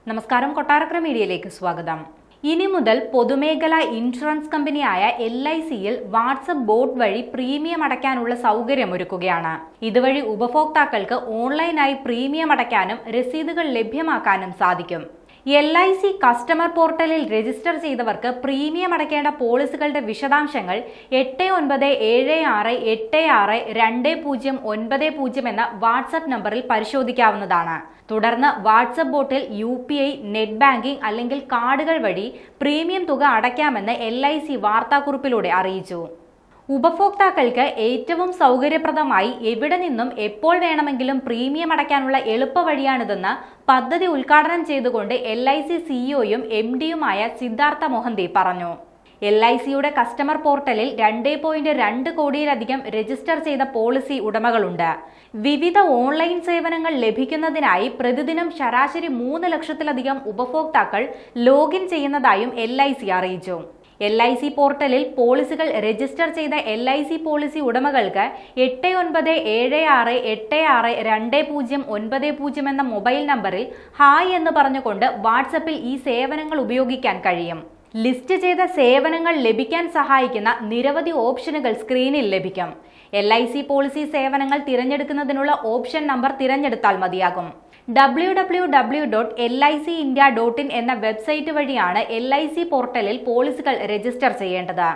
നമസ്കാരം, കൊട്ടാരക്കര മീഡിയയിലേക്ക് സ്വാഗതം. ഇനി മുതൽ പൊതുമേഖലാ ഇൻഷുറൻസ് കമ്പനിയായ LICയിൽ വാട്സ്ആപ്പ് ബോട്ട് വഴി പ്രീമിയം അടയ്ക്കാനുള്ള സൗകര്യമൊരുക്കുകയാണ്. ഇതുവഴി ഉപഭോക്താക്കൾക്ക് ഓൺലൈനായി പ്രീമിയം അടയ്ക്കാനും രസീതുകൾ ലഭ്യമാക്കാനും സാധിക്കും. LIC കസ്റ്റമർ പോർട്ടലിൽ രജിസ്റ്റർ ചെയ്തവർക്ക് പ്രീമിയം അടയ്ക്കേണ്ട പോളിസികളുടെ വിശദാംശങ്ങൾ 8976862090 എന്ന വാട്സ്ആപ്പ് നമ്പറിൽ പരിശോധിക്കാവുന്നതാണ്. തുടർന്ന് വാട്സ്ആപ്പ് ബോട്ടിൽ UPI, നെറ്റ് ബാങ്കിംഗ് അല്ലെങ്കിൽ കാർഡുകൾ വഴി പ്രീമിയം തുക അടയ്ക്കാമെന്ന് LIC വാർത്താക്കുറിപ്പിലൂടെ അറിയിച്ചു. ഉപഭോക്താക്കൾക്ക് ഏറ്റവും സൗകര്യപ്രദമായി എവിടെ നിന്നും എപ്പോൾ വേണമെങ്കിലും പ്രീമിയം അടയ്ക്കാനുള്ള എളുപ്പ വഴിയാണിതെന്ന് പദ്ധതി ഉദ്ഘാടനം ചെയ്തുകൊണ്ട് LIC CEOയും MDയുമായ സിദ്ധാർത്ഥ മൊഹന്തി പറഞ്ഞു. LICയുടെ കസ്റ്റമർ പോർട്ടലിൽ 2.2 കോടിയിലധികം രജിസ്റ്റർ ചെയ്ത പോളിസി ഉടമകളുണ്ട്. വിവിധ ഓൺലൈൻ സേവനങ്ങൾ ലഭിക്കുന്നതിനായി പ്രതിദിനം ശരാശരി 3 ലക്ഷത്തിലധികം ഉപഭോക്താക്കൾ ലോഗിൻ ചെയ്യുന്നതായും LIC അറിയിച്ചു. LIC പോർട്ടലിൽ പോളിസികൾ രജിസ്റ്റർ ചെയ്ത LIC പോളിസി ഉടമകൾക്ക് 8976862090 എന്ന മൊബൈൽ നമ്പറിൽ ഹായ് എന്ന് പറഞ്ഞുകൊണ്ട് വാട്സപ്പിൽ ഈ സേവനങ്ങൾ ഉപയോഗിക്കാൻ കഴിയും. ലിസ്റ്റ് ചെയ്ത സേവനങ്ങൾ ലഭിക്കാൻ സഹായിക്കുന്ന നിരവധി ഓപ്ഷനുകൾ സ്ക്രീനിൽ ലഭിക്കും. LIC പോളിസി സേവനങ്ങൾ തിരഞ്ഞെടുക്കുന്നതിനുള്ള ഓപ്ഷൻ നമ്പർ തിരഞ്ഞെടുത്താൽ മതിയാകും. www.licindia.in എന്ന വെബ്സൈറ്റ് വഴിയാണ് LIC പോർട്ടലിൽ പോളിസികൾ രജിസ്റ്റർ ചെയ്യേണ്ടത്.